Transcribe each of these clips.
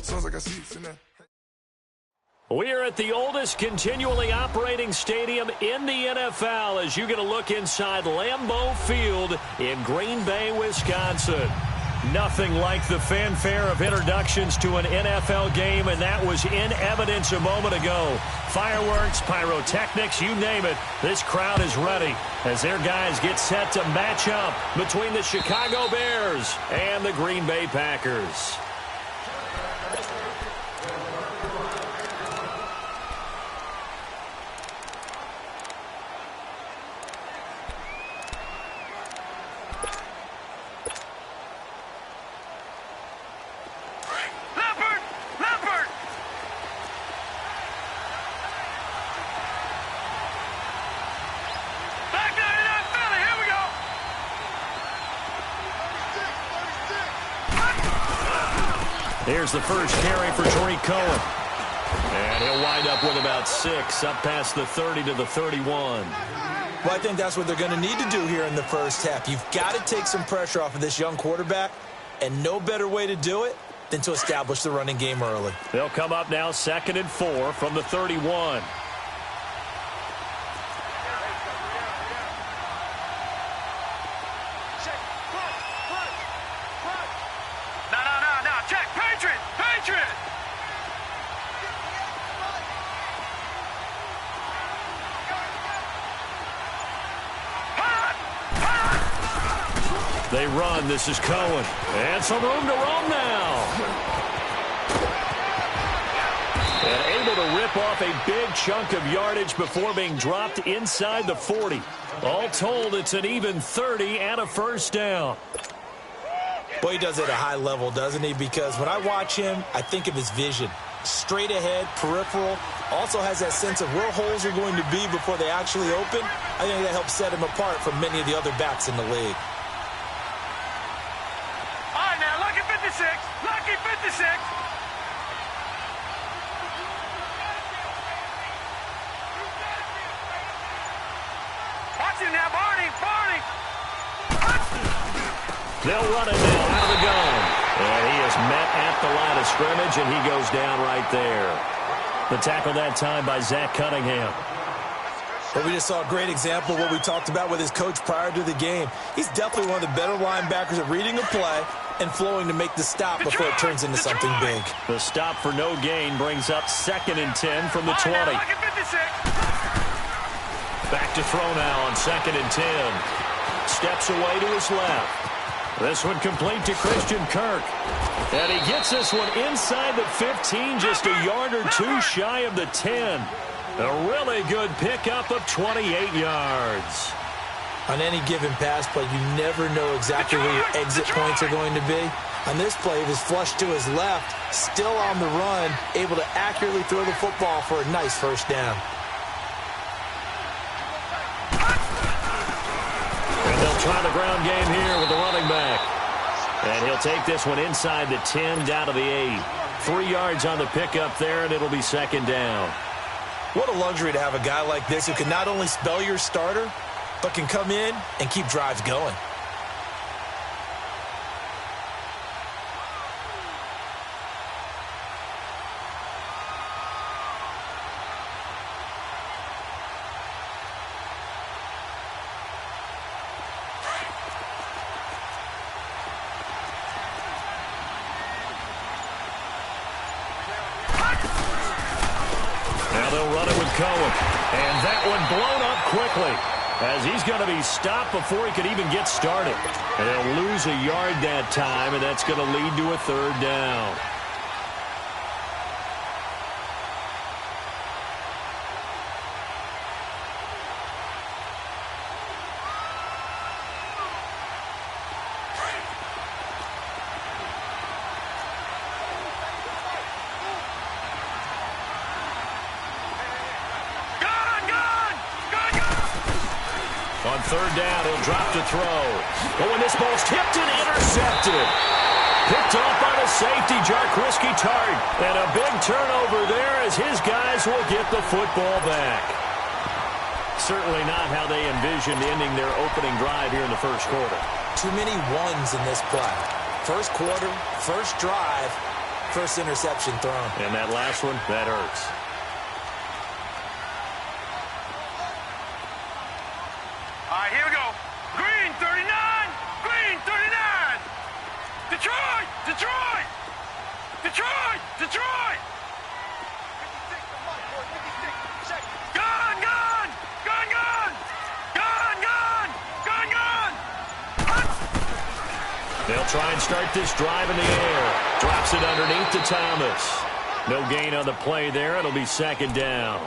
Sounds like I see it in there. We're at the oldest continually operating stadium in the NFL as you get a look inside Lambeau Field in Green Bay, Wisconsin. Nothing like the fanfare of introductions to an NFL game, and that was in evidence a moment ago. Fireworks, pyrotechnics, you name it, this crowd is ready as their guys get set to match up between the Chicago Bears and the Green Bay Packers. Here's the first carry for Tariq Cohen. And he'll wind up with about 6, up past the 30 to the 31. Well, I think that's what they're going to need to do here in the first half. You've got to take some pressure off of this young quarterback, and no better way to do it than to establish the running game early. They'll come up now 2nd and 4 from the 31. They run. This is Cohen. And some room to roam now. And able to rip off a big chunk of yardage before being dropped inside the 40. All told, it's an even 30 and a first down. Boy, he does it at a high level, doesn't he? Because when I watch him, I think of his vision. Straight ahead, peripheral. Also has that sense of where holes are going to be before they actually open. I think that helps set him apart from many of the other backs in the league. Lucky 56. Watch him now, Barney. They'll run it now out of the gun. And he is met at the line of scrimmage, and he goes down right there. The tackle that time by Zach Cunningham. But we just saw a great example of what we talked about with his coach prior to the game. He's definitely one of the better linebackers at reading a play and flowing to make the stop before it turns into something big. The stop for no gain brings up 2nd and 10 from the 20. Back to throw now on 2nd and 10. Steps away to his left. This one complete to Christian Kirk. And he gets this one inside the 15, just a yard or two shy of the 10. A really good pickup of 28 yards. On any given pass play, you never know exactly where your exit points are going to be. On this play, it was flushed to his left, still on the run, able to accurately throw the football for a nice first down. And they'll try the ground game here with the running back. And he'll take this one inside the 10, down to the 8. 3 yards on the pickup there, and it'll be 2nd down. What a luxury to have a guy like this who can not only spell your starter, but can come in and keep drives going. Now they'll run it with Cohen. And that one blown up quickly, as he's going to be stopped before he could even get started. And they'll lose a yard that time, and that's going to lead to a 3rd down. On 3rd down, he'll drop to throw. Oh, and this ball's tipped and intercepted. Picked off by the safety, Jarkrisky Tart. And a big turnover there as his guys will get the football back. Certainly not how they envisioned ending their opening drive here in the first quarter. Too many ones in this play. First quarter, first drive, first interception thrown. And that last one, that hurts. All right, here we go. Green 39. Green 39. Detroit. Detroit. Detroit. Detroit. Gun, gun. Gun, gun. Gun, gun. Gun, gun. They'll try and start this drive in the air. Drops it underneath to Thomas. No gain on the play there. It'll be second down.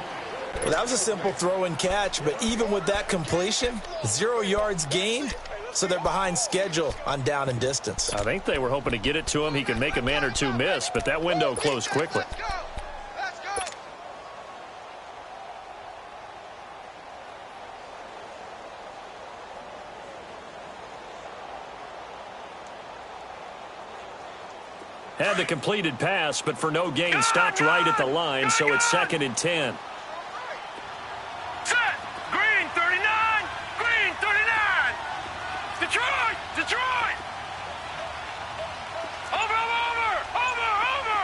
Well, that was a simple throw and catch, but even with that completion, 0 yards gained, so they're behind schedule on down and distance. I think they were hoping to get it to him. He could make a man or two miss, but that window closed quickly. Had the completed pass, but for no gain, stopped right at the line, so it's 2nd and 10. Set. Green 39. Green 39. Detroit. Detroit. Over, over, over, over.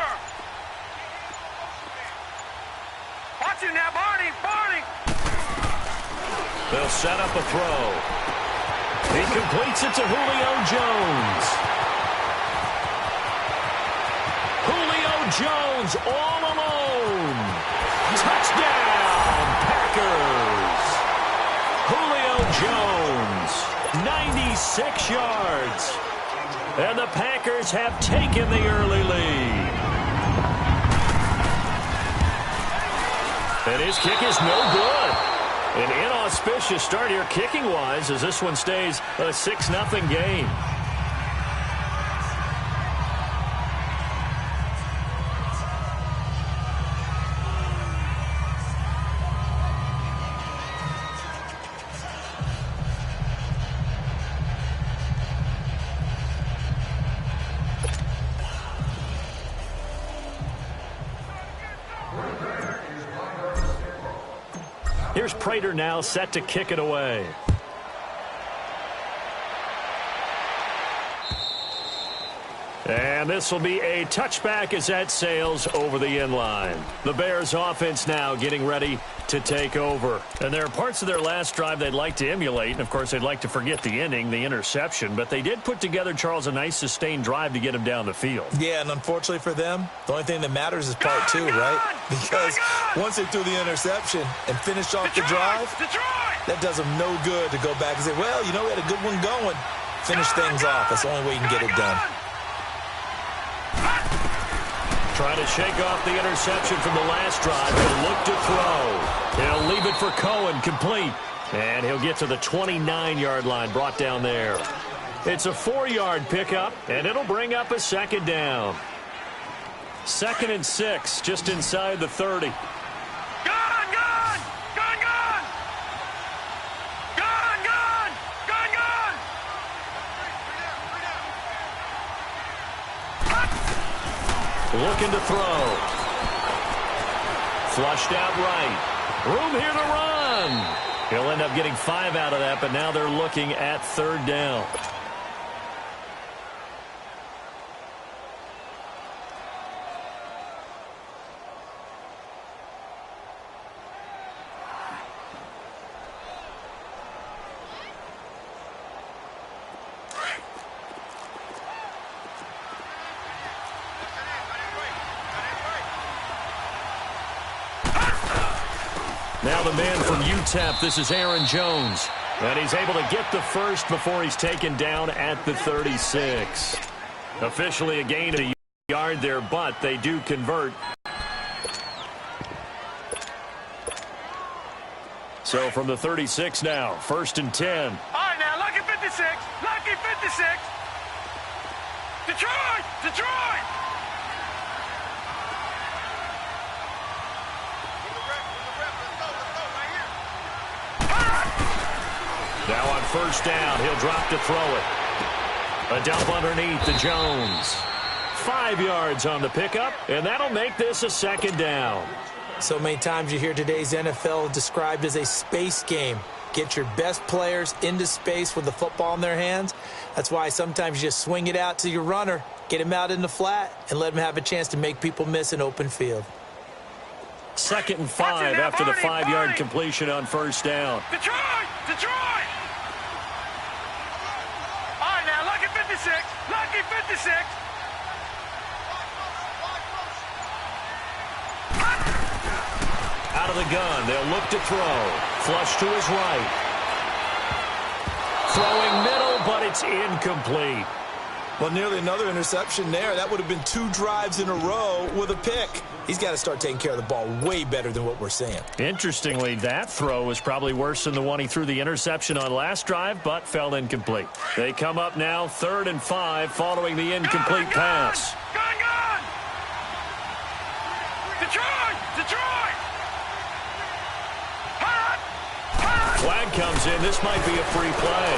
Watch it now, Barney. Barney. They'll set up a throw. He completes it to Julio Jones. Jones all alone. Touchdown, Packers. Julio Jones, 96 yards. And the Packers have taken the early lead. And his kick is no good. An inauspicious start here kicking-wise as this one stays a 6-0 game. Here's Prater now set to kick it away. And this will be a touchback as that sails over the end line. The Bears offense now getting ready to take over. And there are parts of their last drive they'd like to emulate. And, of course, they'd like to forget the ending, the interception. But they did put together, Charles, a nice sustained drive to get him down the field. Yeah, and unfortunately for them, the only thing that matters is part two, right? Because once they threw the interception and finished off the drive, that does them no good to go back and say, well, you know, we had a good one going. Finish things off. That's the only way you can get it done. Trying to shake off the interception from the last drive. He'll look to throw. He'll leave it for Cohen, complete. And he'll get to the 29-yard line, brought down there. It's a 4-yard pickup, and it'll bring up a second down. 2nd and 6, just inside the 30. Looking to throw. Flushed out right. Room here to run. He'll end up getting 5 out of that, but now they're looking at 3rd down. Now the man from UTEP, this is Aaron Jones. And he's able to get the first before he's taken down at the 36. Officially a gain of a yard there, but they do convert. So from the 36 now, 1st and 10. All right, now, lucky 56. Lucky 56. Detroit! Detroit! Now on 1st down, he'll drop to throw it. A dump underneath to Jones. 5 yards on the pickup, and that'll make this a 2nd down. So many times you hear today's NFL described as a space game. Get your best players into space with the football in their hands. That's why sometimes you just swing it out to your runner, Get him out in the flat and let him have a chance to make people miss an open field. 2nd and 5 after the 5-yard completion on first down. Detroit! Detroit! All right, now, lucky 56. Lucky 56. Out of the gun, they'll look to throw. Flush to his right. Throwing middle, but it's incomplete. Well, nearly another interception there. That would have been 2 drives in a row with a pick. He's got to start taking care of the ball way better than what we're seeing. Interestingly, that throw was probably worse than the one he threw the interception on last drive, but fell incomplete. They come up now 3rd and 5 following the incomplete pass. Gun! Detroit! Detroit! Hot! Flag comes in. This might be a free play.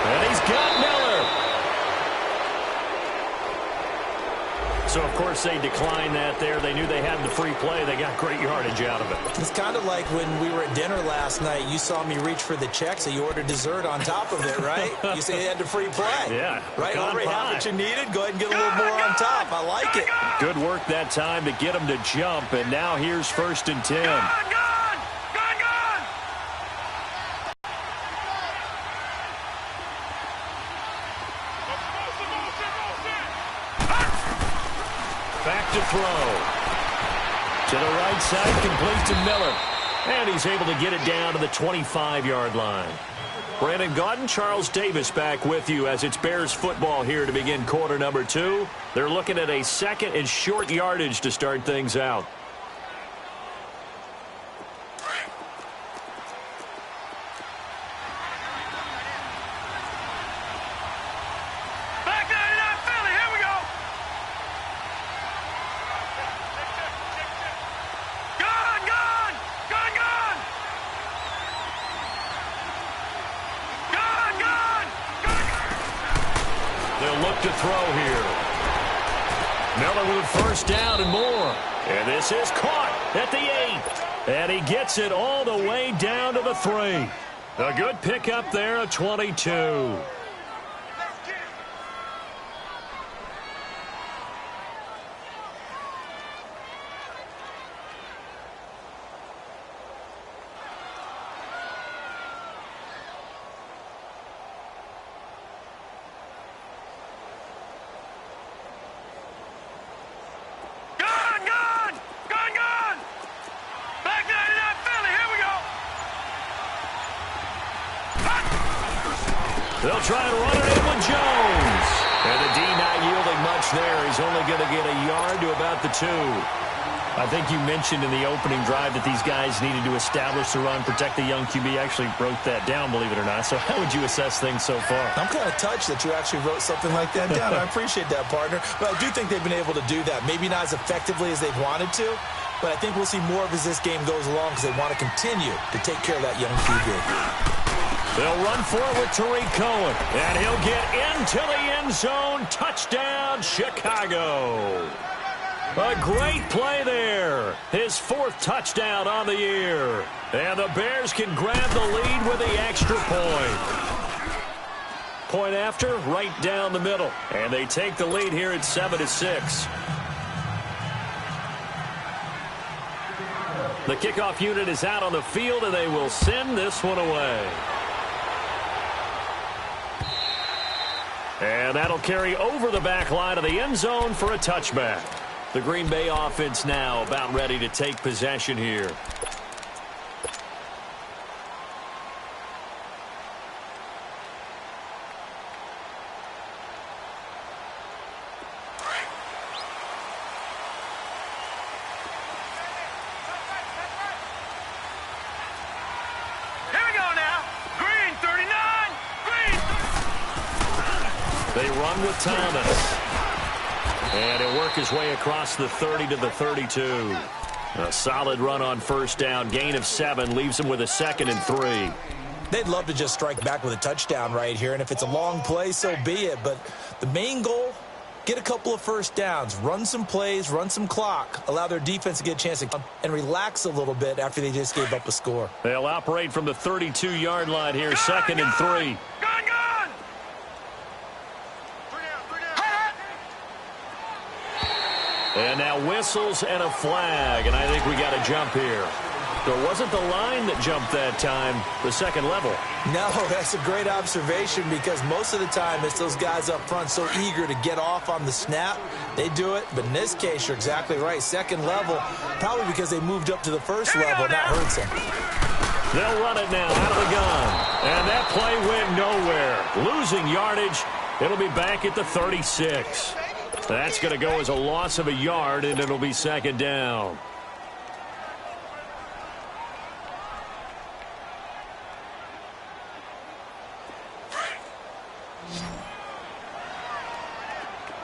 And he's got Miller. So, of course, they declined that there. They knew they had the free play. They got great yardage out of it. It's kind of like when we were at dinner last night. You saw me reach for the check, so you ordered dessert on top of it, right? You say you had the free play. Yeah. Right? Already have what you needed. Go ahead and get a little more on top. I like it. Good work that time to get him to jump. And now here's 1st and 10. Gun! Back to throw. To the right side, complete to Miller. And he's able to get it down to the 25-yard line. Brandon Gaudin, Charles Davis back with you as it's Bears football here to begin quarter number 2. They're looking at a 2nd and short yardage to start things out. To throw here. Miller with 1st down and more. And this is caught at the 8. And he gets it all the way down to the 3. A good pickup there at 22. They'll try and run it in with Jones. And the D not yielding much there. He's only going to get a yard to about the 2. I think you mentioned in the opening drive that these guys needed to establish the run, protect the young QB. Actually wrote that down, believe it or not. So how would you assess things so far? I'm kind of touched that you actually wrote something like that down. I appreciate that, partner. But I do think they've been able to do that. Maybe not as effectively as they've wanted to, but I think we'll see more of as this game goes along because they want to continue to take care of that young QB. They'll run for it with Tariq Cohen. And he'll get into the end zone. Touchdown, Chicago. A great play there. His 4th touchdown on the year. And the Bears can grab the lead with the extra point. Point after, right down the middle. And they take the lead here at 7-6. The kickoff unit is out on the field, and they will send this one away. And that'll carry over the back line of the end zone for a touchback. The Green Bay offense now about ready to take possession here. They run with Thomas. And he'll work his way across the 30 to the 32. A solid run on 1st down. Gain of 7 leaves him with a 2nd and 3. They'd love to just strike back with a touchdown right here. And if it's a long play, so be it. But the main goal, get a couple of 1st downs. Run some plays, run some clock. Allow their defense to get a chance to come and relax a little bit after they just gave up a score. They'll operate from the 32-yard line here. 2nd and 3. And now whistles and a flag, and I think we got a jump here. So it wasn't the line that jumped that time, the second level. No, that's a great observation because most of the time it's those guys up front so eager to get off on the snap. They do it, but in this case, you're exactly right. Second level, probably because they moved up to the first level, and that hurts them. They'll run it now out of the gun. And that play went nowhere. Losing yardage. It'll be back at the 36. That's going to go as a loss of a yard, and it'll be second down.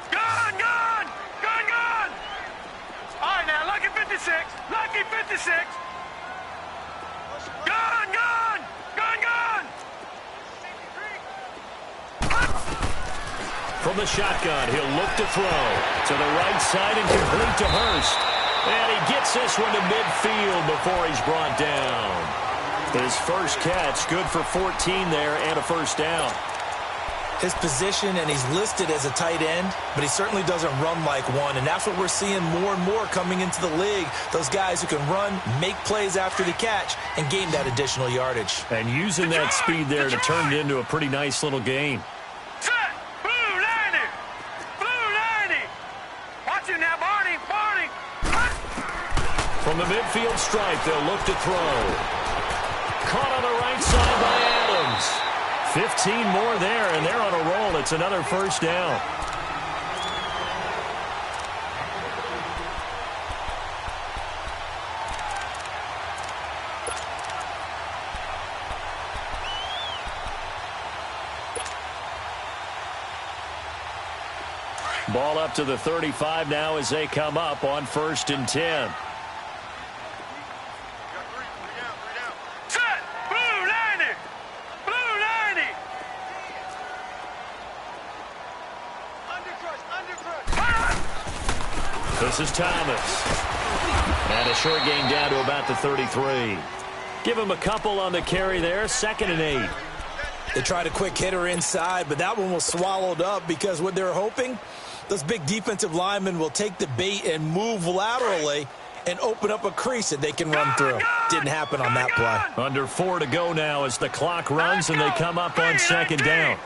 Gun, gun! Gun, gun! All right, now, lucky 56. Lucky 56. Gun, gun! Gun, gun! From the shotgun, he'll look to throw. To the right side and complete to Hurst. And he gets this one to midfield before he's brought down. His first catch, good for 14 there and a first down. His position, and he's listed as a tight end, but he certainly doesn't run like one, and that's what we're seeing more and more coming into the league. Those guys who can run, make plays after the catch, and gain that additional yardage. And using that speed there to turn it into a pretty nice little gain. Set! Blue 90! Blue 90! Watch it now, Barney! Barney! From the midfield stripe, they'll look to throw. Caught on the right side by Adams. 15 more there, and they're on a roll. It's another first down. Ball up to the 35 now as they come up on 1st and 10. This is Thomas. And a short gain down to about the 33. Give him a couple on the carry there. 2nd and 8. They tried a quick hitter inside, but that one was swallowed up because what they're hoping, those big defensive linemen will take the bait and move laterally and open up a crease that they can run through. Didn't happen on that play. Under 4 to go now as the clock runs and they come up on 2nd down.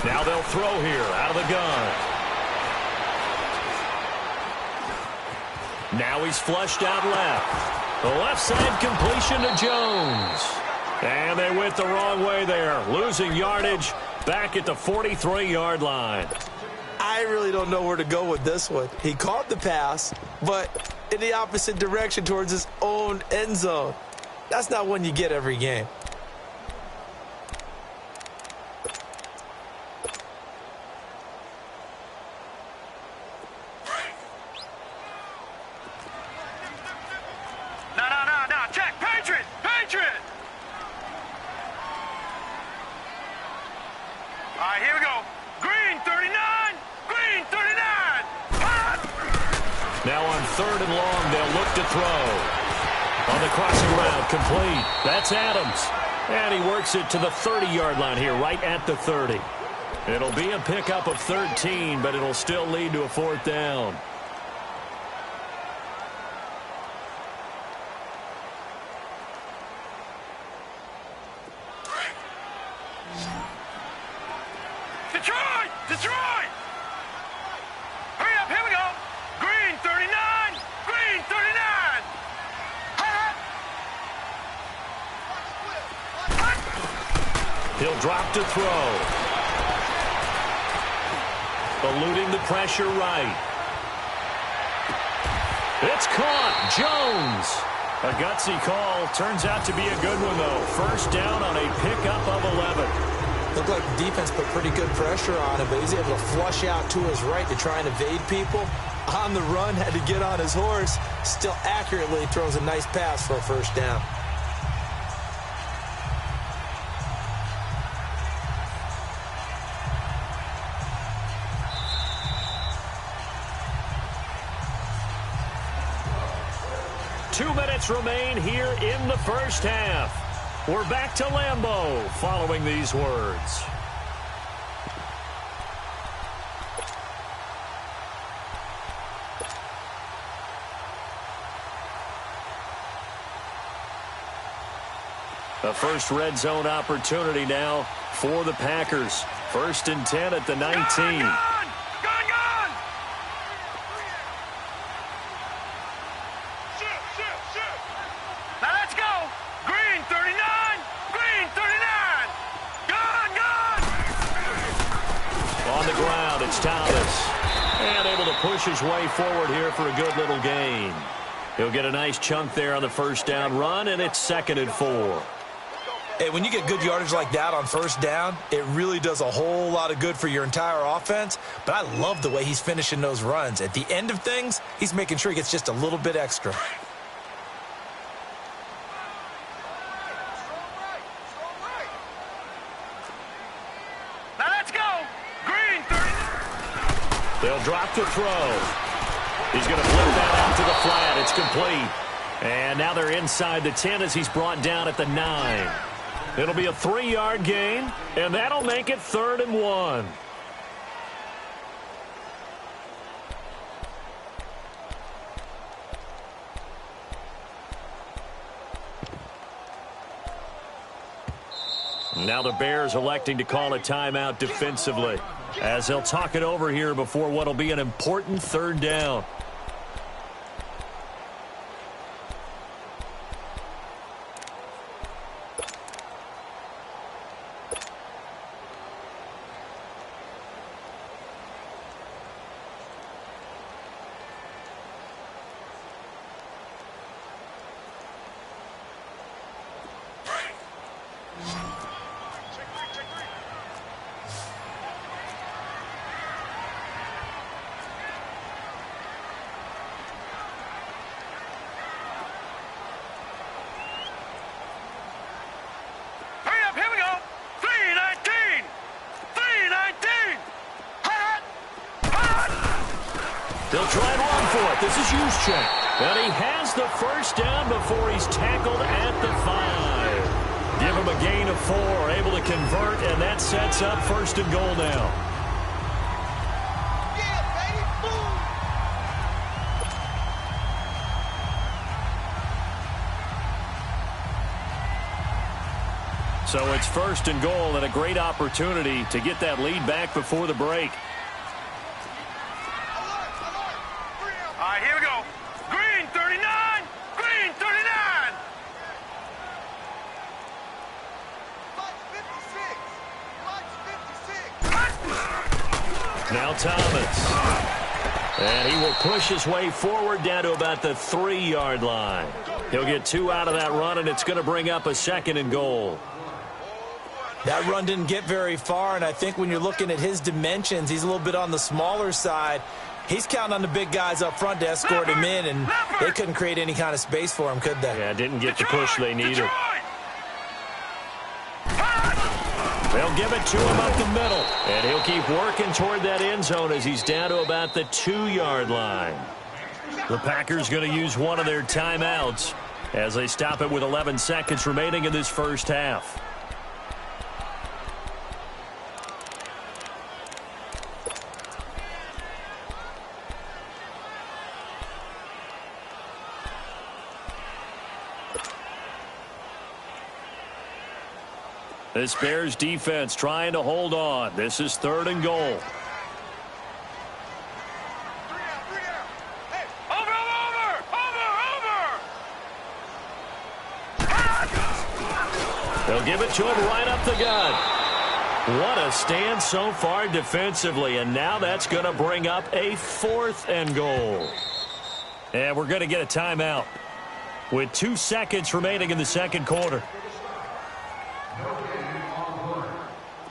Now they'll throw here out of the gun. Now he's flushed out left. The left side completion to Jones. And they went the wrong way there. Losing yardage back at the 43-yard line. I really don't know where to go with this one. He caught the pass, but in the opposite direction towards his own end zone. That's not one you get every game. Complete. That's Adams. And he works it to the 30-yard line here, right at the 30. It'll be a pickup of 13, but it'll still lead to a 4th down. Detroit! Detroit! Hurry up, here we go. Green 39, green 39. He'll drop to throw. Eluding the pressure right. It's caught. Jones. A gutsy call. Turns out to be a good one, though. First down on a pickup of 11. Looked like the defense put pretty good pressure on him, but he's able to flush out to his right to try and evade people. On the run, had to get on his horse. Still accurately throws a nice pass for a first down. 2 minutes remain here in the first half. We're back to Lambeau following these words. A first red zone opportunity now for the Packers. 1st and 10 at the 19. Gone! Now let's go! Green 39! Green 39! Gone! On the ground, it's Thomas. And able to push his way forward here for a good little gain. He'll get a nice chunk there on the first down run, and it's 2nd and 4. Hey, when you get good yardage like that on first down, it really does a whole lot of good for your entire offense. But I love the way he's finishing those runs. At the end of things, he's making sure he gets just a little bit extra. Now let's go! Green 30! They'll drop the throw. He's going to flip that out to the flat. It's complete. And now they're inside the 10 as he's brought down at the 9. It'll be a 3-yard gain, and that'll make it 3rd and 1. Now the Bears electing to call a timeout defensively, as they'll talk it over here before what'll be an important 3rd down. They'll try and run for it. This is Juszczyk. And he has the first down before he's tackled at the 5. Give him a gain of 4, able to convert, and that sets up 1st and goal now. So it's 1st and goal and a great opportunity to get that lead back before the break. All right, here we go. Green 39! Green 39! Now Thomas. And he will push his way forward down to about the 3-yard line. He'll get 2 out of that run, and it's going to bring up a 2nd and goal. That run didn't get very far, and I think when you're looking at his dimensions, he's a little bit on the smaller side. He's counting on the big guys up front to escort him in, and they couldn't create any kind of space for him, could they? Yeah, didn't get the push they needed. They'll give it to him up the middle, and he'll keep working toward that end zone as he's down to about the 2-yard line. The Packers going to use one of their timeouts as they stop it with 11 seconds remaining in this first half. This Bears defense trying to hold on. This is 3rd and goal. They'll give it to him right up the gut. What a stand so far defensively, and now that's going to bring up a 4th and goal. And we're going to get a timeout with 2 seconds remaining in the 2nd quarter.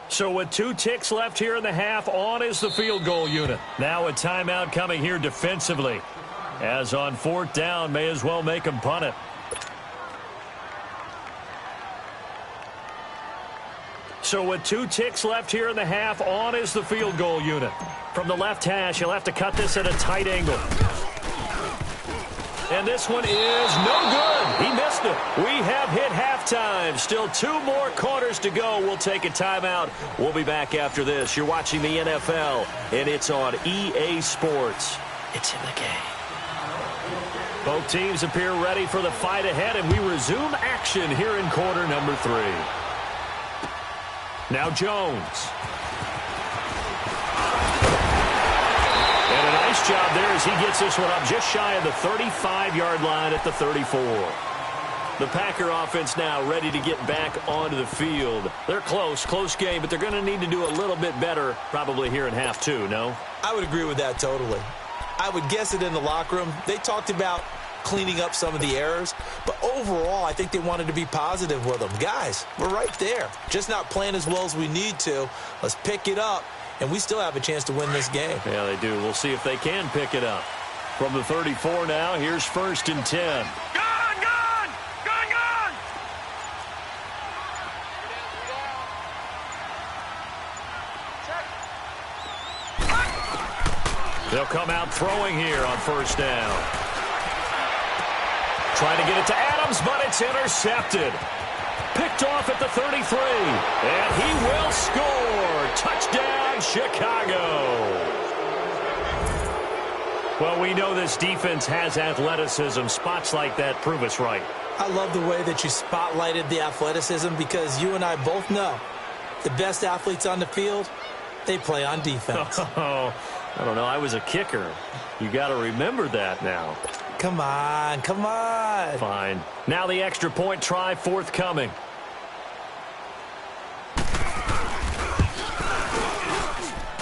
So with 2 ticks left here in the half, on is the field goal unit. Now a timeout coming here defensively. As on 4th down, may as well make them punt it. So with 2 ticks left here in the half, on is the field goal unit. From the left hash, he'll have to cut this at a tight angle. And this one is no good. He missed it. We have hit halftime. Still 2 more quarters to go. We'll take a timeout. We'll be back after this. You're watching the NFL, and it's on EA Sports. It's in the game. Both teams appear ready for the fight ahead, and we resume action here in quarter number 3. Now Jones. And a nice job there as he gets this one up just shy of the 35-yard line at the 34. The Packer offense now ready to get back onto the field. They're close game, but they're going to need to do a little bit better probably here in half 2, no? I would agree with that totally. I would guess it in the locker room. They talked about cleaning up some of the errors, but overall, I think they wanted to be positive with them. Guys, we're right there. Just not playing as well as we need to. Let's pick it up, and we still have a chance to win this game. Yeah, they do. We'll see if they can pick it up. From the 34 now, here's 1st and 10. They'll come out throwing here on 1st down. Trying to get it to Adams, but it's intercepted. Picked off at the 33. And he will score. Touchdown, Chicago. Well, we know this defense has athleticism. Spots like that prove us right. I love the way that you spotlighted the athleticism because you and I both know the best athletes on the field, they play on defense. Oh, I don't know. I was a kicker. You got to remember that now. Come on. Fine. Now the extra point try forthcoming.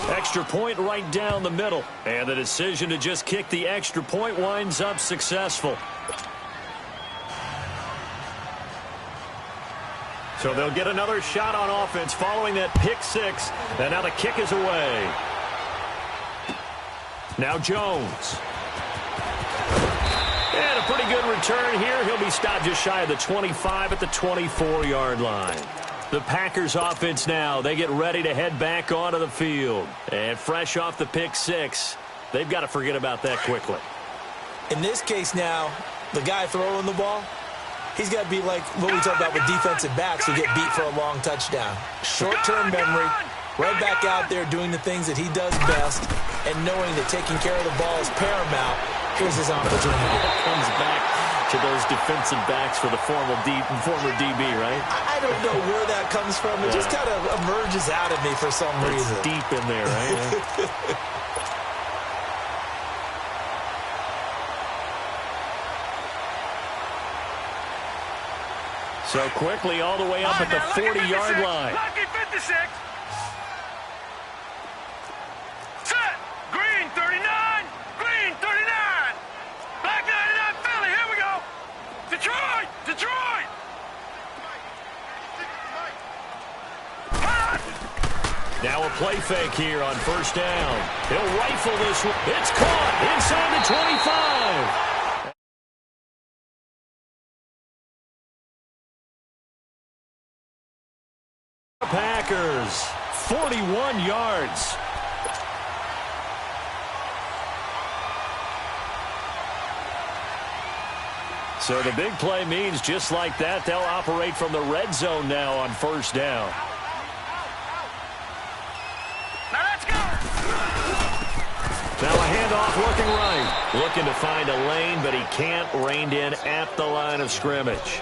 Extra point right down the middle. And the decision to just kick the extra point winds up successful. So they'll get another shot on offense following that pick 6. And now the kick is away. Now Jones. And a pretty good return here. He'll be stopped just shy of the 25 at the 24-yard line. The Packers offense now, they get ready to head back onto the field. And fresh off the pick 6, they've got to forget about that quickly. In this case now, the guy throwing the ball, he's got to be like what we talked about with defensive backs who get beat for a long touchdown. Short-term memory, right back out there doing the things that he does best, and knowing that taking care of the ball is paramount. Here's his opportunity. Comes back to those defensive backs for the former DB, right? I don't know where that comes from. It just kind of emerges out of me for some reason. It's deep in there, right? So quickly all the way up at the 40-yard line. Lucky 56. Set. Green 39. Green 39. Black 99 Philly. Here we go. Detroit. Now a play fake here on 1st down. He'll rifle this one. It's caught inside the 25. Packers, 41 yards. So the big play means just like that, they'll operate from the red zone now on 1st down. Now let's go. Now a handoff looking right. Looking to find a lane, but he can't. Reined in at the line of scrimmage.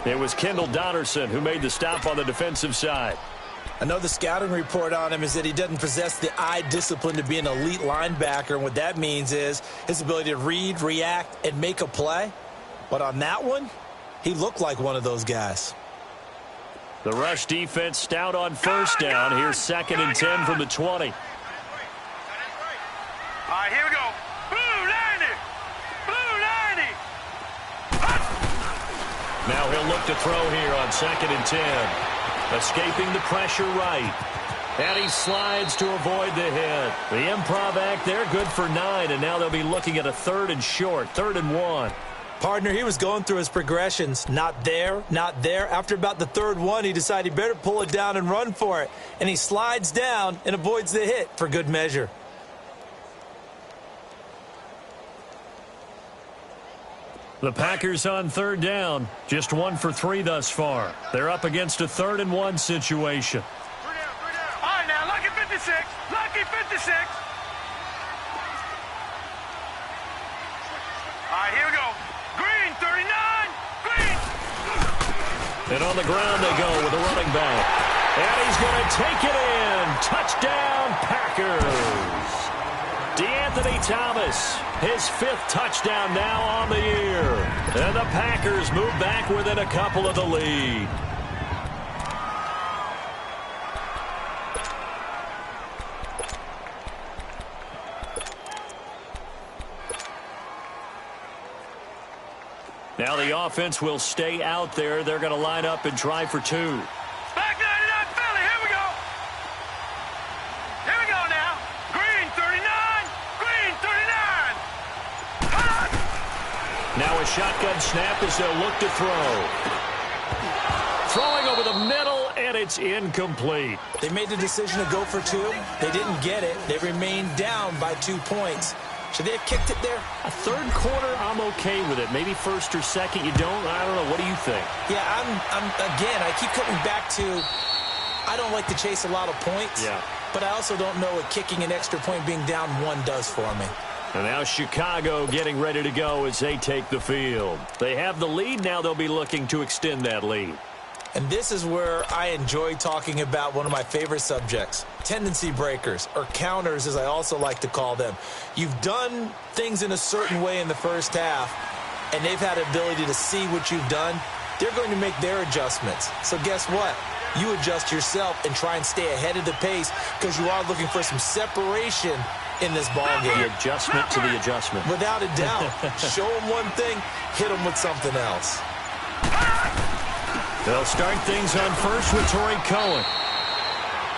It was Kendall Donnerson who made the stop on the defensive side. I know the scouting report on him is that he doesn't possess the eye discipline to be an elite linebacker, and what that means is his ability to read, react, and make a play. But on that one, he looked like one of those guys. The rush defense stout on 1st down. Here's 2nd and 10 from the 20. All right, here we go. Blue 90. Now he'll look to throw here on 2nd and 10. Escaping the pressure right. And he slides to avoid the hit. The improv act there, good for 9. And now they'll be looking at a 3rd and short, 3rd and 1. Partner, he was going through his progressions. Not there, not there. After about the 3rd one, he decided he better pull it down and run for it. And he slides down and avoids the hit for good measure. The Packers on third down. Just 1 for 3 thus far. They're up against a 3rd and 1 situation. All right, now, lucky 56. Lucky 56. All right, here we go. Green, 39. Green. And on the ground they go with a running back. And he's going to take it in. Touchdown, Packers. DeAnthony Thomas, his 5th touchdown now on the year. And the Packers move back within a couple of the lead. Now the offense will stay out there. They're going to line up and try for 2. Back 99 Philly. Here we go. Here we go now. Green, 39. Green, 39. Now a shotgun snap as they'll look to throw. Throwing over the middle, and it's incomplete. They made the decision to go for 2. They didn't get it. They remained down by 2 points. Should they have kicked it there? A 3rd quarter, I'm okay with it. Maybe 1st or 2nd, you don't. I don't know. What do you think? Yeah, again, I keep coming back to I don't like to chase a lot of points. Yeah. But I also don't know what kicking an extra point being down 1 does for me. And now Chicago getting ready to go as they take the field. They have the lead. Now they'll be looking to extend that lead. And this is where I enjoy talking about one of my favorite subjects, tendency breakers, or counters as I also like to call them. You've done things in a certain way in the first half, and they've had the ability to see what you've done. They're going to make their adjustments. So guess what? You adjust yourself and try and stay ahead of the pace because you are looking for some separation in this ballgame. The adjustment to the adjustment. Without a doubt. Show them one thing, hit them with something else. They'll start things on first with Torrey Cohen.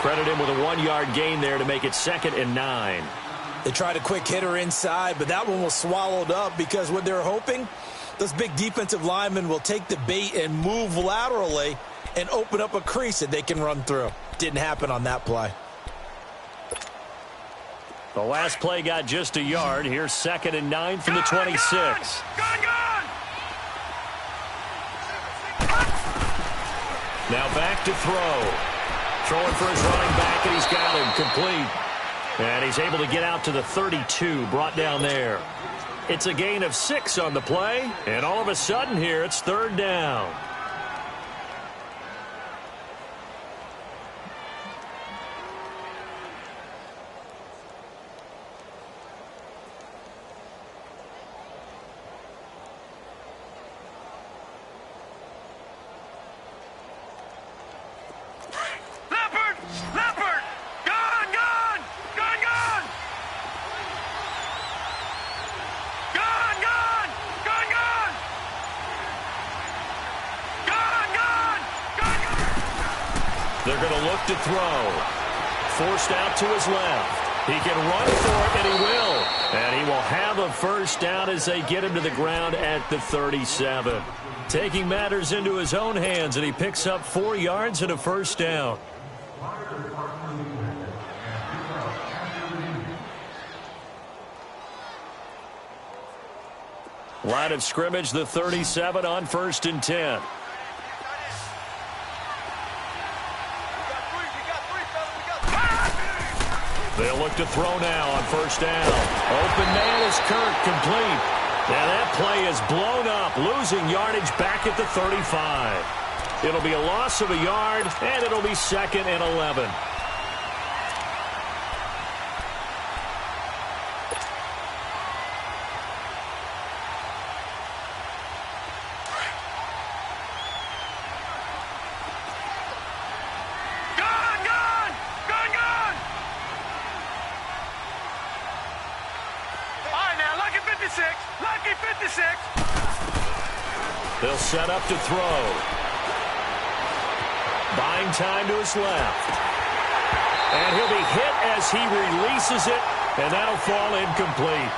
Credit him with a 1-yard gain there to make it 2nd and 9. They tried a quick hitter inside, but that one was swallowed up because what they're hoping, those big defensive linemen will take the bait and move laterally and open up a crease that they can run through. Didn't happen on that play. The last play got just a yard. Here's 2nd and 9 from the 26. Gone. Now back to throw. Throwing for his running back, and he's got him complete. And he's able to get out to the 32, brought down there. It's a gain of 6 on the play, and all of a sudden here it's 3rd down. Leopard! Gone! Gone! They're going to look to throw. Forced out to his left. He can run for it, and he will. And he will have a first down as they get him to the ground at the 37. Taking matters into his own hands, and he picks up 4 yards and a first down. Line of scrimmage, the 37 on 1st and 10. They'll look to throw now on 1st down. Open man is Kirk, complete. And that play is blown up, losing yardage back at the 35. It'll be a loss of a yard, and it'll be 2nd and 11. Lucky 56. They'll set up to throw. Buying time to his left. And he'll be hit as he releases it, and that'll fall incomplete.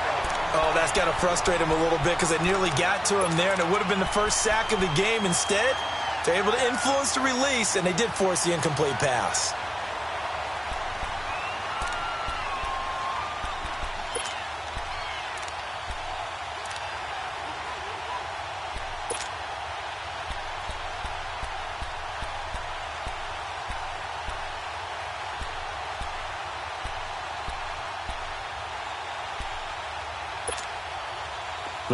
Oh, that's got to frustrate him a little bit because it nearly got to him there, and it would have been the first sack of the game. Instead, they're able to influence the release, and they did force the incomplete pass.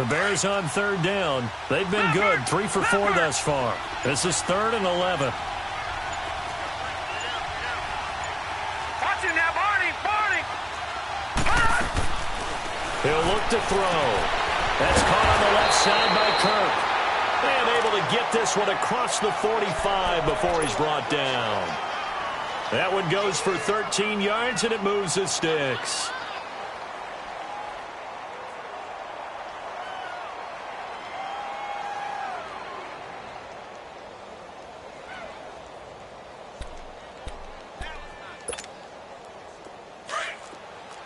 The Bears on third down. They've been good, 3 for 4 thus far. This is 3rd and 11. Watch it now, Barney. He'll look to throw. That's caught on the left side by Kirk. And able to get this one across the 45 before he's brought down. That one goes for 13 yards, and it moves the sticks.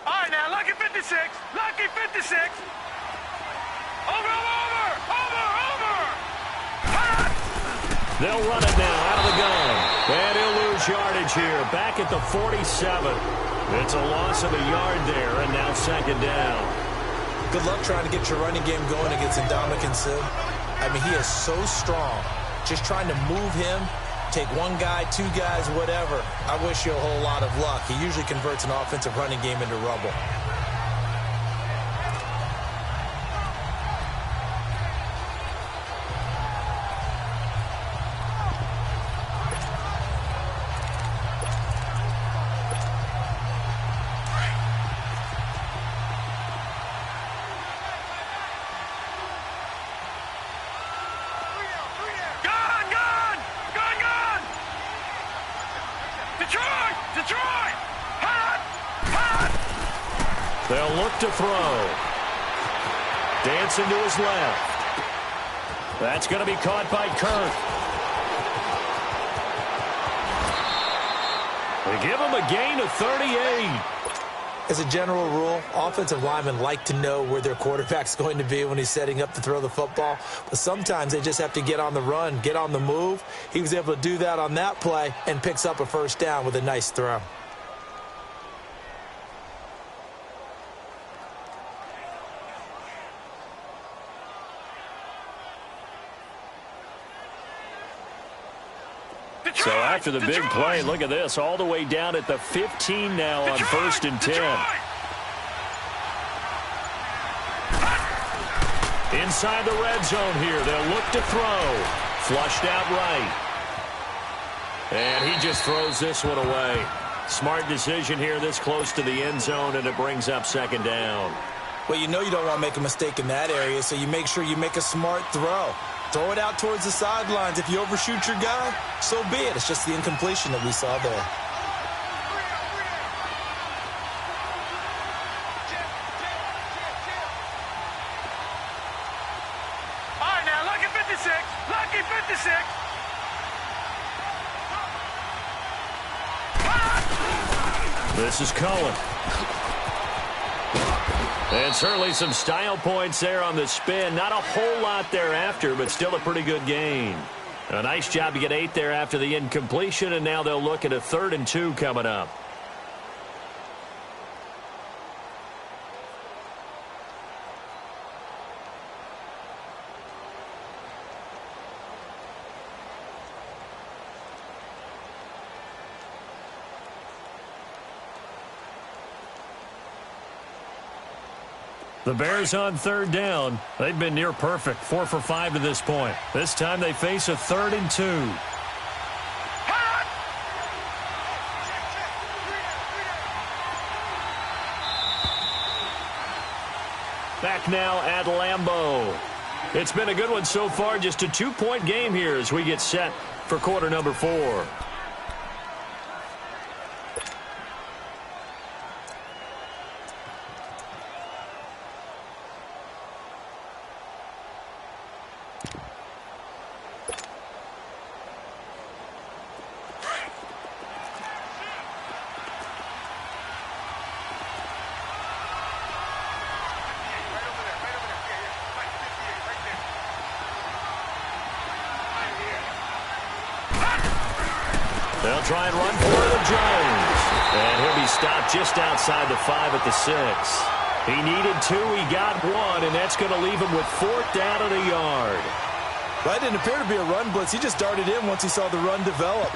All right, now, lucky 56. Lucky 56. Over. They'll run it now out of the gun. And he'll lose yardage here. Back at the 47. It's a loss of a yard there, and now 2nd down. Good luck trying to get your running game going against Ndamukong Suh. I mean, he is so strong. Just trying to move him, take one guy, 2 guys, whatever. I wish you a whole lot of luck. He usually converts an offensive running game into rubble. Detroit! They'll look to throw. Dancing to his left. That's going to be caught by Kirk. They give him a gain of 38. As a general rule, offensive linemen like to know where their quarterback's going to be when he's setting up to throw the football. But sometimes they just have to get on the run, get on the move. He was able to do that on that play and picks up a 1st down with a nice throw. So after the big play, look at this, all the way down at the 15 now on 1st and 10. Inside the red zone here, they'll look to throw. Flushed out right. And he just throws this one away. Smart decision here this close to the end zone, and it brings up 2nd down. Well, you know you don't want to make a mistake in that area, so you make sure you make a smart throw. Throw it out towards the sidelines. If you overshoot your guy, so be it. It's just the incompletion that we saw there. All right, now, lucky 56. Lucky 56. This is Cohen. And certainly some style points there on the spin. Not a whole lot thereafter, but still a pretty good gain. A nice job to get 8 there after the incompletion, and now they'll look at a 3rd and 2 coming up. The Bears on 3rd down. They've been near perfect, 4 for 5 to this point. This time they face a 3rd and 2. Back now at Lambeau. It's been a good one so far, just a 2-point game here as we get set for quarter number 4. They'll try and run for it with Jones. And he'll be stopped just outside the 5 at the 6. He needed 2, he got 1, and that's going to leave him with 4th down and a yard. Well, that didn't appear to be a run blitz. He just darted in once he saw the run develop.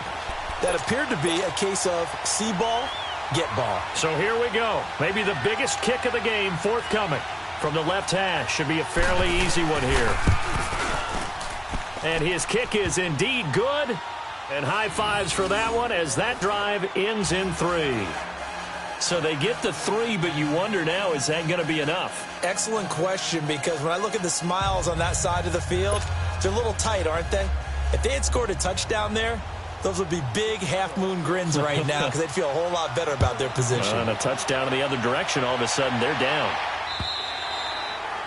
That appeared to be a case of see ball, get ball. So here we go. Maybe the biggest kick of the game forthcoming. From the left hash, should be a fairly easy one here. And his kick is indeed good. And high fives for that one as that drive ends in 3. So they get to 3, but you wonder now, is that going to be enough? Excellent question, because when I look at the smiles on that side of the field, they're a little tight, aren't they? If they had scored a touchdown there, those would be big half-moon grins right now because they'd feel a whole lot better about their position. And a touchdown in the other direction, all of a sudden they're down.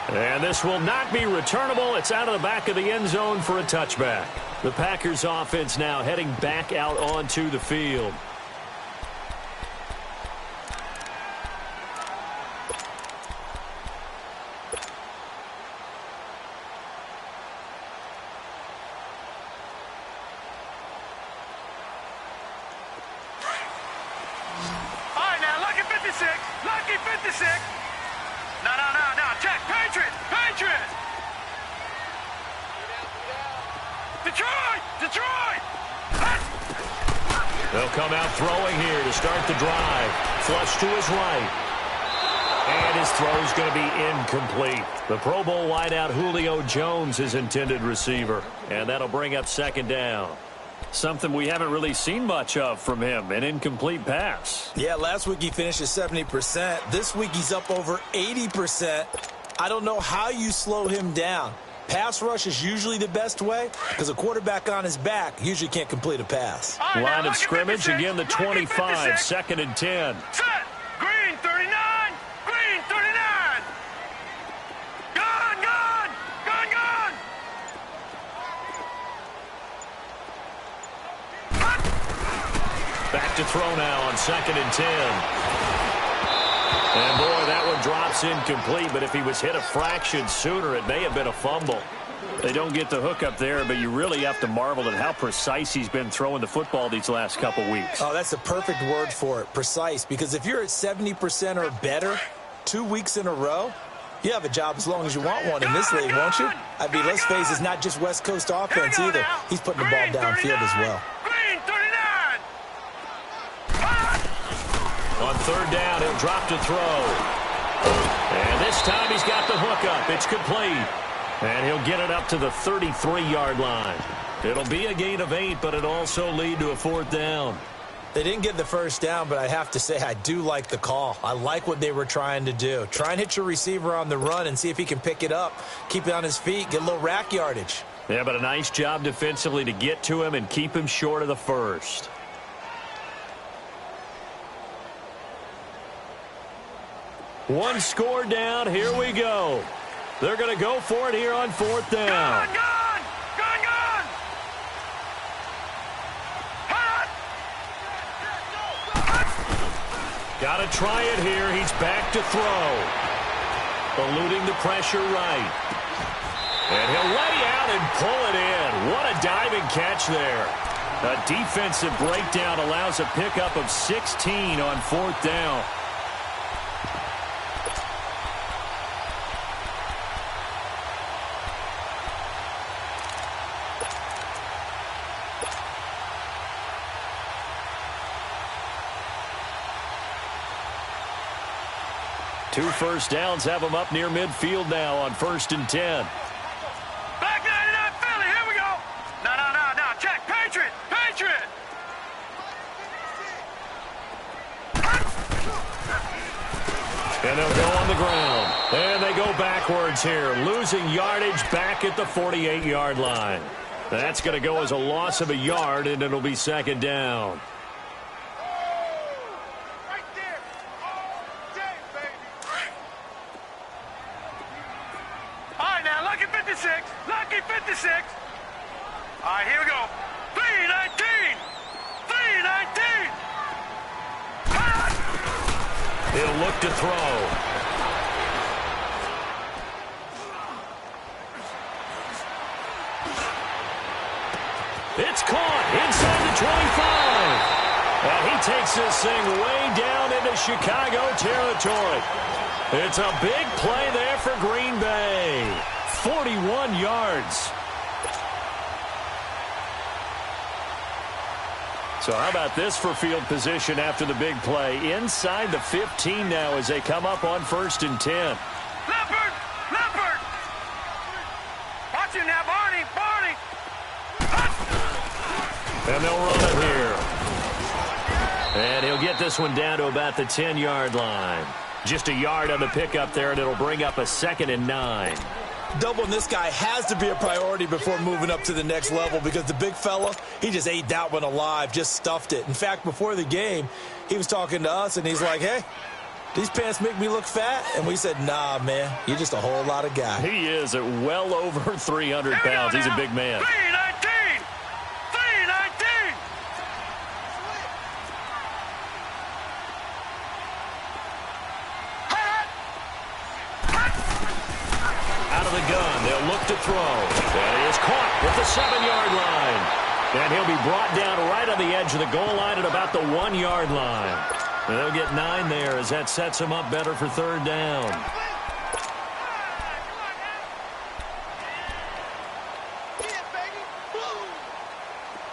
And this will not be returnable. It's out of the back of the end zone for a touchback. The Packers offense now heading back out onto the field. Lucky 56. No. Check. Patriot. Detroit. They'll come out throwing here to start the drive. Flush to his right. And his throw's going to be incomplete. The Pro Bowl wideout Julio Jones is intended receiver. And that'll bring up second down. Something we haven't really seen much of from him, an incomplete pass. Yeah, last week he finished at 70%. This week he's up over 80%. I don't know how you slow him down. Pass rush is usually the best way because a quarterback on his back usually can't complete a pass. Line of scrimmage, again the 25, second and 10. Set. Green 39. Green 39. Gone. Back to throw now on second and 10. And boy, that one drops incomplete, but if he was hit a fraction sooner, it may have been a fumble. They don't get the hook up there, but you really have to marvel at how precise he's been throwing the football these last couple weeks. Oh, that's a perfect word for it, precise, because if you're at 70% or better 2 weeks in a row, you have a job as long as you want one in this league, won't you? I mean, let's face it, it's not just West Coast offense either. He's putting the ball downfield as well. On third down, he'll drop to throw. And this time he's got the hook up. It's complete. And he'll get it up to the 33-yard line. It'll be a gain of 8, but it'll also lead to a fourth down. They didn't get the first down, but I have to say I do like the call. I like what they were trying to do. Try and hit your receiver on the run and see if he can pick it up, keep it on his feet, get a little rack yardage. Yeah, but a nice job defensively to get to him and keep him short of the first. One score down. Here we go. They're going to go for it here on fourth down. Gone. Got to try it here. He's back to throw. Eluding the pressure right. And he'll lay out and pull it in. What a diving catch there. A defensive breakdown allows a pickup of 16 on fourth down. Two first downs have them up near midfield now on first and 10. Back 99 Philly, here we go. No. Check. Patriot. And they'll go on the ground. And they go backwards here, losing yardage back at the 48-yard line. That's going to go as a loss of a yard, and it'll be second down. Lucky 56. All right, here we go. 319. He'll look to throw. It's caught inside the 25. And he takes this thing way down into Chicago territory. It's a big play there for Green Bay. 41 yards. So how about this for field position after the big play? Inside the 15 now as they come up on first and 10. Leopard And they'll run it here. And he'll get this one down to about the 10-yard line. Just a yard on the pickup there, and it'll bring up a 2nd and 9. Doubling this guy has to be a priority before moving up to the next level because the big fella, he just ate that one alive, just stuffed it. In fact, before the game, he was talking to us, and he's like, hey, these pants make me look fat? And we said, nah, man, you're just a whole lot of guy. He is at well over 300 pounds. He's a big man. 319! 319! Out of the gun, they'll look to throw. And he is caught at the 7-yard line. And he'll be brought down right on the edge of the goal line at about the 1-yard line. And they'll get 9 there as that sets him up better for 3rd down.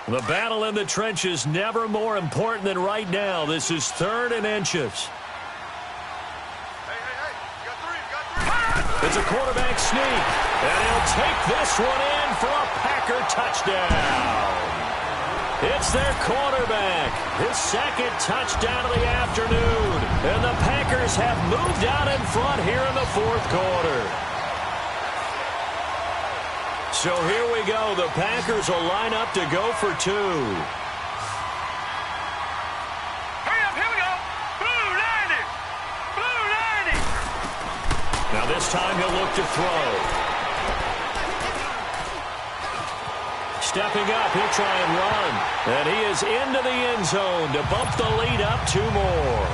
The battle in the trenches never more important than right now. This is 3rd and inches. It's a quarterback sneak, and he'll take this one in for a Packer touchdown. It's their quarterback, his 2nd touchdown of the afternoon, and the Packers have moved out in front here in the 4th quarter. So here we go. The Packers will line up to go for 2. Hurry up, here we go. Blue 90. Blue 90. Now this time he'll look to throw. Stepping up, he'll try and run. And he is into the end zone to bump the lead up 2 more.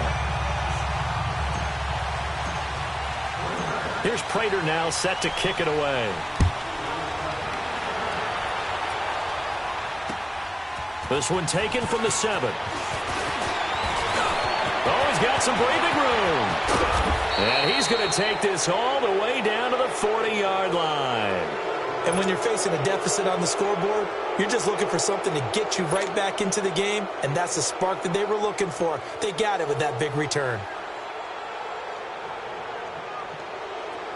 Here's Prater now set to kick it away. This one taken from the 7. Oh, he's got some breathing room. And he's going to take this all the way down to the 40-yard line. And when you're facing a deficit on the scoreboard, you're just looking for something to get you right back into the game, and that's the spark that they were looking for. They got it with that big return.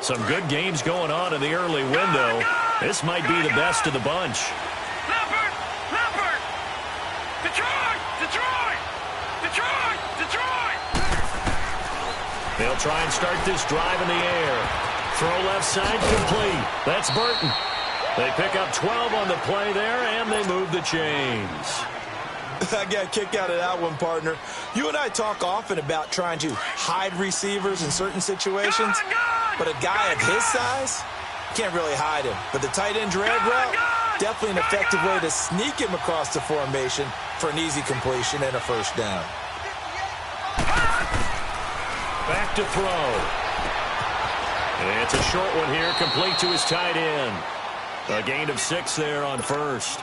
Some good games going on in the early window. This might be the best of the bunch. Leopard! Leopard! Detroit! Detroit! Detroit! Detroit! They'll try and start this drive in the air. Throw left side complete. That's Burton. They pick up 12 on the play there, and they move the chains. I got a kick out of that one, partner. You and I talk often about trying to hide receivers in certain situations, but a guy of his size can't really hide him. But the tight end drag route, definitely an effective way to sneak him across the formation for an easy completion and a 1st down. Back to throw. And it's a short one here, complete to his tight end. A gain of 6 there on 1st.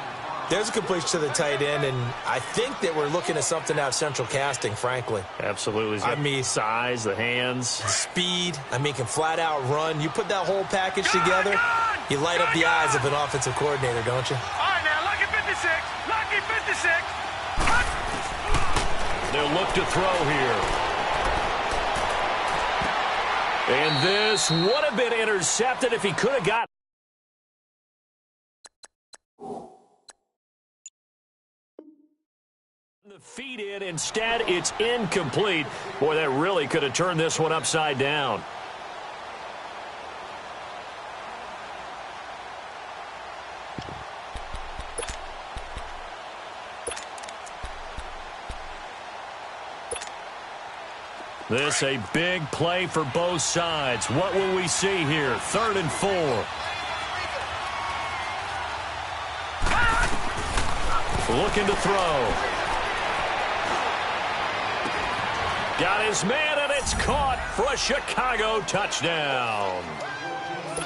There's a completion to the tight end, and I think that we're looking at something out of central casting, frankly. Absolutely. I mean, size, the hands. Speed. I mean, can flat out run. You put that whole package together, you light up the eyes of an offensive coordinator, don't you? All right, now, lucky 56. Lucky 56. They'll look to throw here. And this would have been intercepted if he could have got the feet in. Instead, it's incomplete. Boy, that really could have turned this one upside down. This a big play for both sides. What will we see here? 3rd and 4. Looking to throw. Got his man, and it's caught for a Chicago touchdown.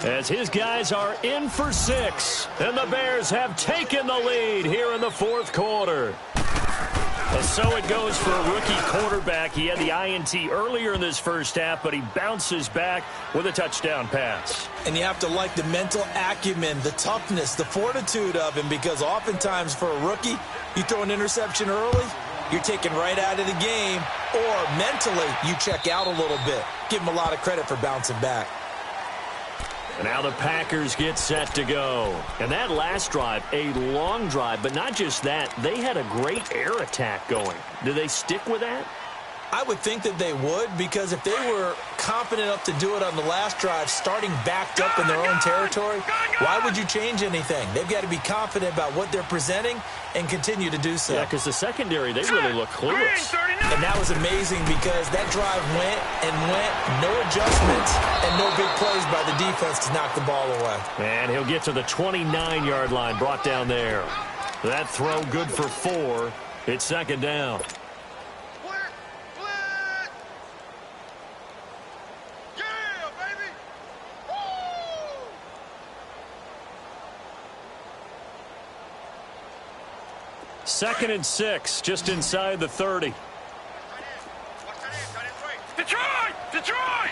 As his guys are in for 6, and the Bears have taken the lead here in the 4th quarter. So it goes for a rookie quarterback. He had the INT earlier in this first half, but he bounces back with a touchdown pass. And you have to like the mental acumen, the toughness, the fortitude of him, because oftentimes for a rookie, you throw an interception early, you're taken right out of the game, or mentally you check out a little bit. Give him a lot of credit for bouncing back. Now the Packers get set to go. And that last drive, a long drive, but not just that. They had a great air attack going. Do they stick with that? I would think that they would, because if they were confident enough to do it on the last drive, starting backed up in their own territory, why would you change anything? They've got to be confident about what they're presenting and continue to do so. Yeah, because the secondary, they really look clueless. And that was amazing because that drive went and went, no adjustments, and no big plays by the defense to knock the ball away. And he'll get to the 29-yard line, brought down there. That throw good for 4. It's second down. Second and 6, just inside the 30. Detroit! Detroit!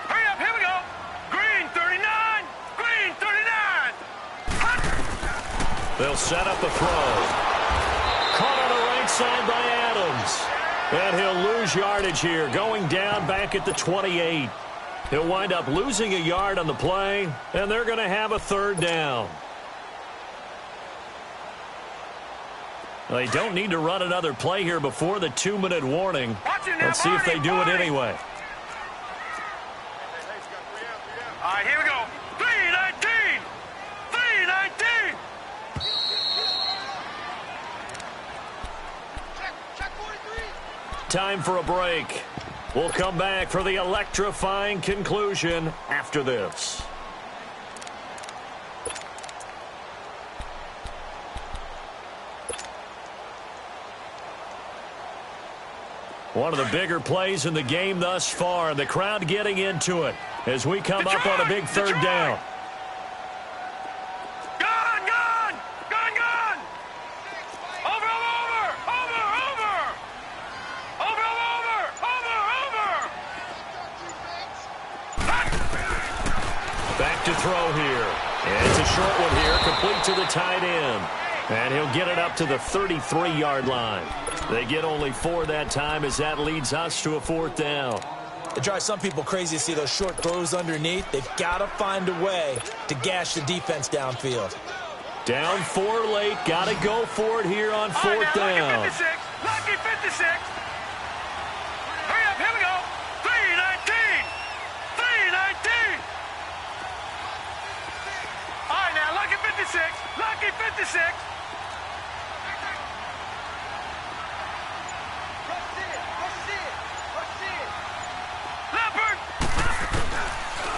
Hurry up, here we go. Green 39. Green 39. They'll set up a throw. Caught on the right side by Adams. And he'll lose yardage here, going down back at the 28. He'll wind up losing a yard on the play, and they're going to have a third down. They don't need to run another play here before the 2-minute warning. Let's see if they do it anyway. All right, here we go. 3-19. 3-19. Check 43. Time for a break. We'll come back for the electrifying conclusion after this. One of the bigger plays in the game thus far, and the crowd getting into it as we come up on a big third down. Gun, gun! Gun, gun! Over, over! Over, over! Over, over! Over, over! Back to throw here. And it's a short one here, complete to the tight end. And he'll get it up to the 33-yard line. They get only 4 that time as that leads us to a fourth down. It drives some people crazy to see those short throws underneath. They've got to find a way to gash the defense downfield. Down 4 late. Got to go for it here on fourth down. Lucky 56. Lucky 56. Hurry up. Here we go. 3-19. 3-19. All right, now. Lucky 56. Lucky 56.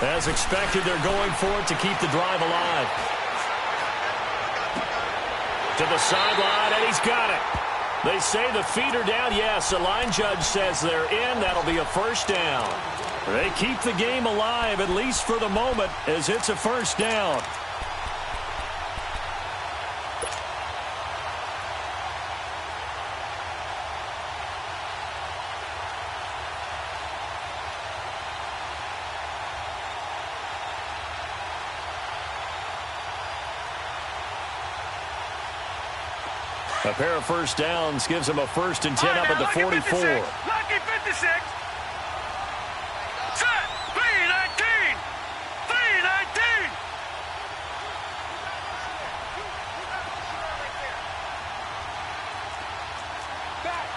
As expected, they're going for it to keep the drive alive. To the sideline, and he's got it. They say the feet are down. Yes, the line judge says they're in. That'll be a first down. They keep the game alive, at least for the moment, as it's a first down. A pair of first downs gives them a 1st and 10 up at the 44. Lucky 56. Lucky 56. Set. 3-19. 3-19. Back.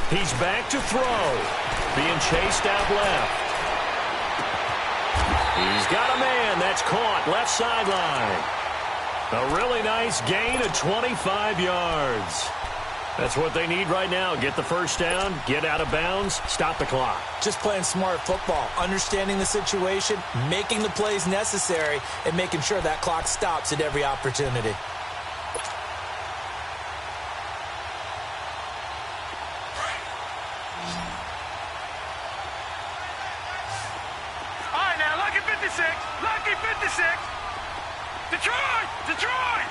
He's back to throw. Being chased out left. He's got a man. That's caught. Left sideline. A really nice gain of 25 yards. That's what they need right now. Get the first down, get out of bounds, stop the clock. Just playing smart football, understanding the situation, making the plays necessary, and making sure that clock stops at every opportunity. Lucky 56. Detroit! Detroit!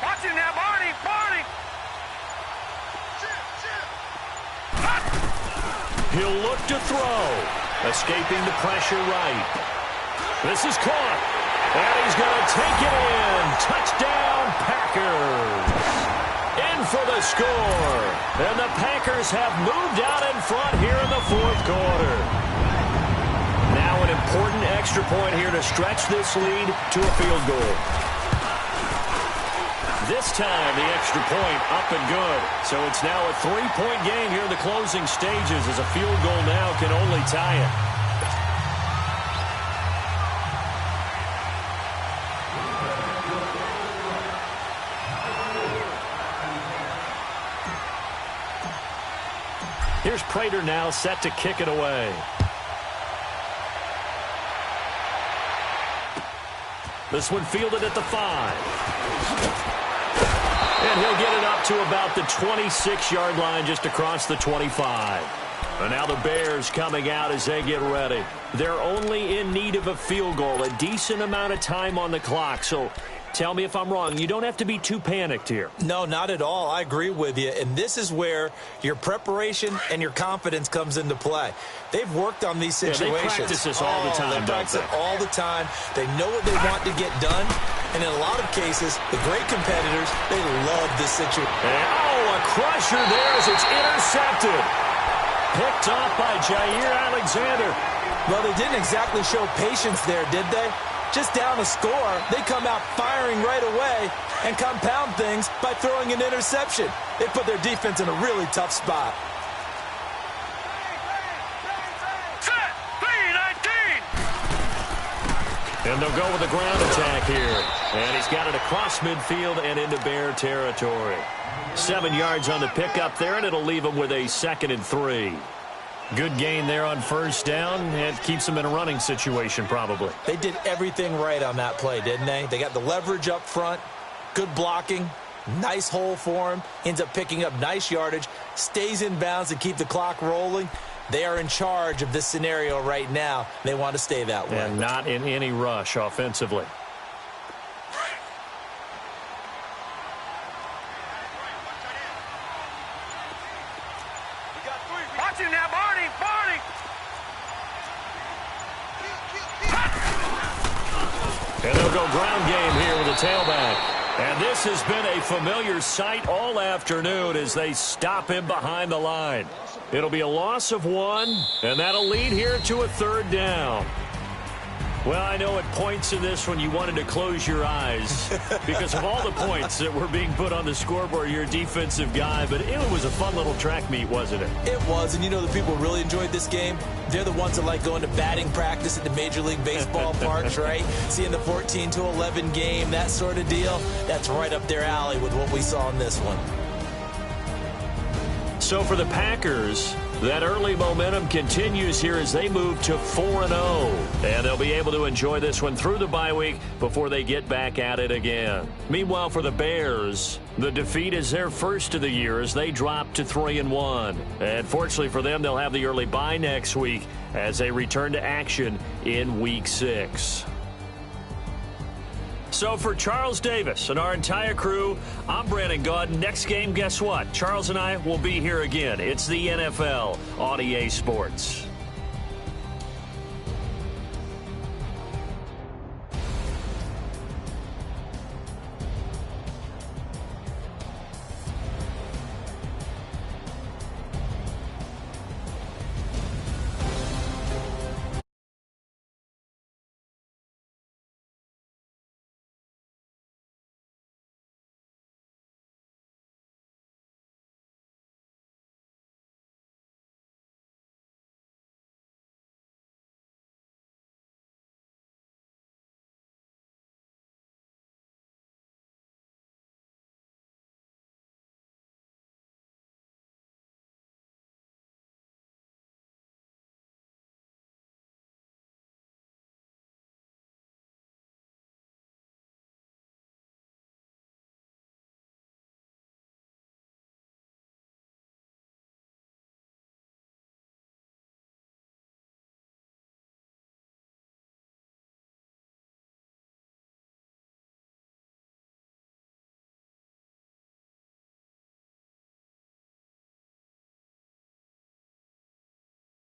Watch him now, Barney! Barney! He'll look to throw. Escaping the pressure right. This is caught. And he's going to take it in. Touchdown, Packers. In for the score. And the Packers have moved out in front here in the fourth quarter. Now an important extra point here to stretch this lead to a field goal. This time the extra point up and good. So it's now a 3-point game here in the closing stages as a field goal now can only tie it. Here's Prater now set to kick it away. This one fielded at the 5. And he'll get it up to about the 26-yard line just across the 25. And now the Bears coming out as they get ready. They're only in need of a field goal, a decent amount of time on the clock. So tell me if I'm wrong. You don't have to be too panicked here. No, not at all. I agree with you. And this is where your preparation and your confidence comes into play. They've worked on these situations. Yeah, they practice this all the time, They practice it all the time. They know what they want to get done. And in a lot of cases, the great competitors, they love this situation. A crusher there as it's intercepted. Picked off by Jair Alexander. Well, they didn't exactly show patience there, did they? Just down a score, they come out firing right away and compound things by throwing an interception. They put their defense in a really tough spot. And they'll go with the ground attack here. And he's got it across midfield and into Bear territory. 7 yards on the pickup there, and it'll leave him with a 2nd and 3. Good gain there on first down. It keeps them in a running situation probably. They did everything right on that play, didn't they? They got the leverage up front, good blocking, nice hole for him, ends up picking up nice yardage, stays in bounds to keep the clock rolling. They are in charge of this scenario right now. They want to stay that way. And not in any rush offensively. Watch him now, Barney! Barney! And they'll go ground game here with a tailback. And this has been a familiar sight all afternoon as they stop him behind the line. It'll be a loss of 1, and that'll lead here to a 3rd down. Well, I know at points in this one you wanted to close your eyes because of all the points that were being put on the scoreboard. You're a defensive guy, but it was a fun little track meet, wasn't it? It was, and you know the people who really enjoyed this game? They're the ones that like going to batting practice at the Major League Baseball parks, right? Seeing the 14-11 game, that sort of deal. That's right up their alley with what we saw in this one. So for the Packers, that early momentum continues here as they move to 4-0. And they'll be able to enjoy this one through the bye week before they get back at it again. Meanwhile, for the Bears, the defeat is their first of the year as they drop to 3-1. And fortunately for them, they'll have the early bye next week as they return to action in Week 6. So for Charles Davis and our entire crew, I'm Brandon Gaud. Next game, guess what? Charles and I will be here again. It's the NFL on EA Sports.